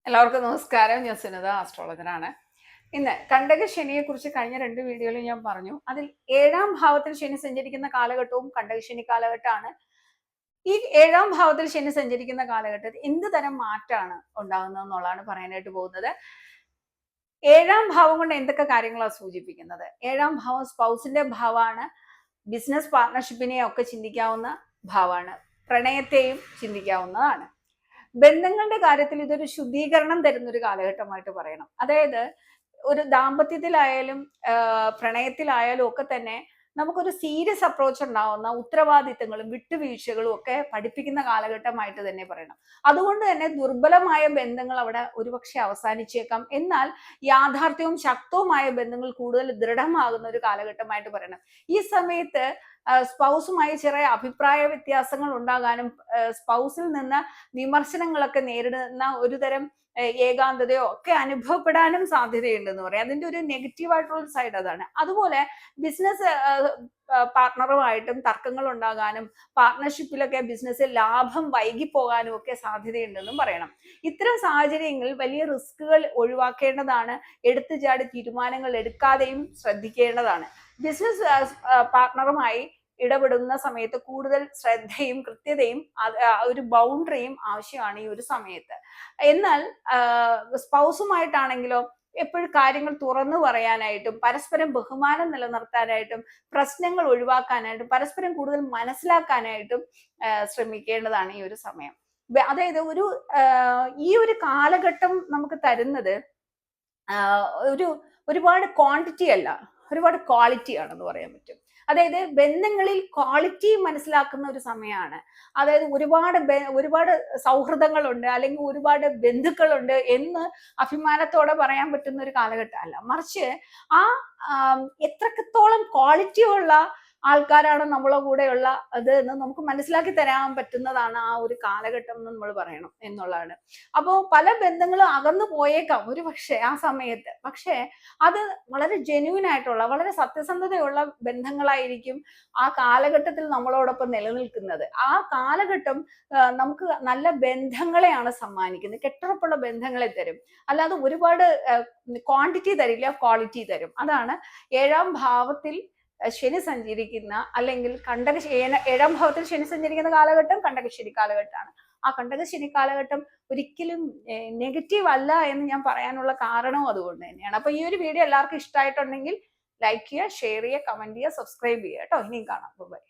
എല്ലാവർക്കും നമസ്കാരം. ഞാൻ സുനിത, ആസ്ട്രോളജറാണ്. ഇന്ന് കണ്ടക ശനിയെക്കുറിച്ച് കഴിഞ്ഞ 2 വീഡിയോയിൽ ഞാൻ പറഞ്ഞു. അതിൽ 7ാം ഭാവത്തിൽ ശനി സഞ്ചരിക്കുന്ന കാലഘട്ടവും കണ്ടക ശനി കാലഘട്ടമാണ്. ഈ 7ാം ഭാവത്തിൽ ശനി സഞ്ചരിക്കുന്ന കാലഘട്ടത്തിൽ എന്ത് തരം മാറ്റാണ് ഉണ്ടാകുന്നത് എന്നുള്ളതാണ് പറയാനായിട്ട് പോകുന്നത്. 7ാം ഭാവം കൊണ്ട് എന്തൊക്കെ കാര്യങ്ങളാണ് സൂചിപ്പിക്കുന്നത്? 7ാം ഭാവം സ്പൗസിന്റെ ഭാവമാണ്. ബിസിനസ് പാർട്ണർഷിപ്പിനെയും ഒക്കെ ചിന്തിക്കാവുന്ന ഭാവമാണ്. പ്രണയത്തെയും ചിന്തിക്കാവുന്നതാണ്. ബന്ധങ്ങളുടെ കാര്യത്തിൽ ഇതൊരു ശുദ്ധീകരണം തരുന്ന ഒരു കാലഘട്ടമായിട്ട് പറയണം. അതായത് ഒരു ദാമ്പത്യത്തിലായാലും പ്രണയത്തിലായാലും ഒക്കെ തന്നെ നമുക്കൊരു സീരിയസ് അപ്രോച്ച് ഉണ്ടാവുന്ന ഉത്തരവാദിത്തങ്ങളും വിട്ടുവീഴ്ചകളും ഒക്കെ പഠിപ്പിക്കുന്ന കാലഘട്ടമായിട്ട് തന്നെ പറയണം. അതുകൊണ്ട് തന്നെ ദുർബലമായ ബന്ധങ്ങൾ അവിടെ ഒരുപക്ഷെ അവസാനിച്ചേക്കാം. എന്നാൽ യാഥാർത്ഥ്യവും ശക്തവുമായ ബന്ധങ്ങൾ കൂടുതൽ ദൃഢമാകുന്ന ഒരു കാലഘട്ടമായിട്ട് പറയണം. ഈ സമയത്ത് സ്പൗസുമായി ചെറിയ അഭിപ്രായ വ്യത്യാസങ്ങൾ ഉണ്ടാകാനും സ്പൗസിൽ നിന്ന് വിമർശനങ്ങളൊക്കെ നേരിടുന്ന ഒരു തരം ഏകാന്തതയോ ഒക്കെ അനുഭവപ്പെടാനും സാധ്യതയുണ്ടെന്ന് പറയാം. അതിന്റെ ഒരു നെഗറ്റീവ് ആയിട്ടുള്ള സൈഡ് അതാണ്. അതുപോലെ ബിസിനസ് പാർട്ട്ണറുമായിട്ടും തർക്കങ്ങൾ ഉണ്ടാകാനും പാർട്ട്ണർഷിപ്പിലൊക്കെ ബിസിനസ്സിൽ ലാഭം വൈകിപ്പോകാനും ഒക്കെ സാധ്യതയുണ്ടെന്നും പറയണം. ഇത്തരം സാഹചര്യങ്ങളിൽ വലിയ റിസ്കുകൾ ഒഴിവാക്കേണ്ടതാണ്. എടുത്തുചാടി തീരുമാനങ്ങൾ എടുക്കാതെയും ശ്രദ്ധിക്കേണ്ടതാണ്. ബിസിനസ് പാർട്ട്ണറുമായി ഇടപെടുന്ന സമയത്ത് കൂടുതൽ ശ്രദ്ധയും കൃത്യതയും ഒരു ബൗണ്ടറിയും ആവശ്യമാണ് ഈ ഒരു സമയത്ത്. എന്നാൽ സ്പൗസുമായിട്ടാണെങ്കിലോ എപ്പോഴും കാര്യങ്ങൾ തുറന്നു പറയാനായിട്ടും പരസ്പരം ബഹുമാനം നിലനിർത്താനായിട്ടും പ്രശ്നങ്ങൾ ഒഴിവാക്കാനായിട്ടും പരസ്പരം കൂടുതൽ മനസ്സിലാക്കാനായിട്ടും ശ്രമിക്കേണ്ടതാണ് ഈ ഒരു സമയം. അതായത് ഈ ഒരു കാലഘട്ടം നമുക്ക് തരുന്നത് ഒരുപാട് ക്വാണ്ടിറ്റി അല്ല, ഒരുപാട് ക്വാളിറ്റി ആണെന്ന് പറയാൻ പറ്റും. അതായത് ബന്ധങ്ങളിൽ ക്വാളിറ്റി മനസ്സിലാക്കുന്ന ഒരു സമയമാണ്. അതായത് ഒരുപാട് സൗഹൃദങ്ങളുണ്ട് അല്ലെങ്കിൽ ഒരുപാട് ബന്ധുക്കളുണ്ട് എന്ന് അഭിമാനത്തോടെ പറയാൻ പറ്റുന്ന ഒരു കാലഘട്ടമല്ല. മറിച്ച് എത്രത്തോളം ക്വാളിറ്റി ഉള്ള ആൾക്കാരാണ് നമ്മളെ കൂടെയുള്ള അത് എന്ന് നമുക്ക് മനസ്സിലാക്കി തരാൻ പറ്റുന്നതാണ് ആ ഒരു കാലഘട്ടം എന്ന് നമ്മൾ പറയണം എന്നുള്ളതാണ്. അപ്പോൾ പല ബന്ധങ്ങളും അകന്നു പോയേക്കാം ഒരു പക്ഷേ ആ സമയത്ത്. പക്ഷേ അത് വളരെ ജെന്യൂൻ ആയിട്ടുള്ള വളരെ സത്യസന്ധതയുള്ള ബന്ധങ്ങളായിരിക്കും ആ കാലഘട്ടത്തിൽ നമ്മളോടൊപ്പം നിലനിൽക്കുന്നത്. ആ കാലഘട്ടം നമുക്ക് നല്ല ബന്ധങ്ങളെയാണ് സമ്മാനിക്കുന്നത്. കെട്ടുറപ്പുള്ള ബന്ധങ്ങളെ തരും. അല്ലാതെ ഒരുപാട് ക്വാണ്ടിറ്റി തരില്ല, ക്വാളിറ്റി തരും. അതാണ് 7ാം ഭാവത്തിൽ ശനി സഞ്ചരിക്കുന്ന അല്ലെങ്കിൽ 7ാം ഭാവത്തിൽ ശനി സഞ്ചരിക്കുന്ന കാലഘട്ടം കണ്ടകശനി കാലഘട്ടമാണ്. ആ കണ്ടകശനി കാലഘട്ടം ഒരിക്കലും നെഗറ്റീവ് അല്ല എന്ന് ഞാൻ പറയാനുള്ള കാരണവും അതുകൊണ്ട് തന്നെയാണ്. അപ്പൊ ഈ ഒരു വീഡിയോ എല്ലാവർക്കും ഇഷ്ടമായിട്ടുണ്ടെങ്കിൽ ലൈക്ക് ചെയ്യുക, ഷെയർ ചെയ്യുക, കമന്റ് ചെയ്യുക, സബ്സ്ക്രൈബ് ചെയ്യുക കേട്ടോ. ഇനിയും കാണാം. ബൈ.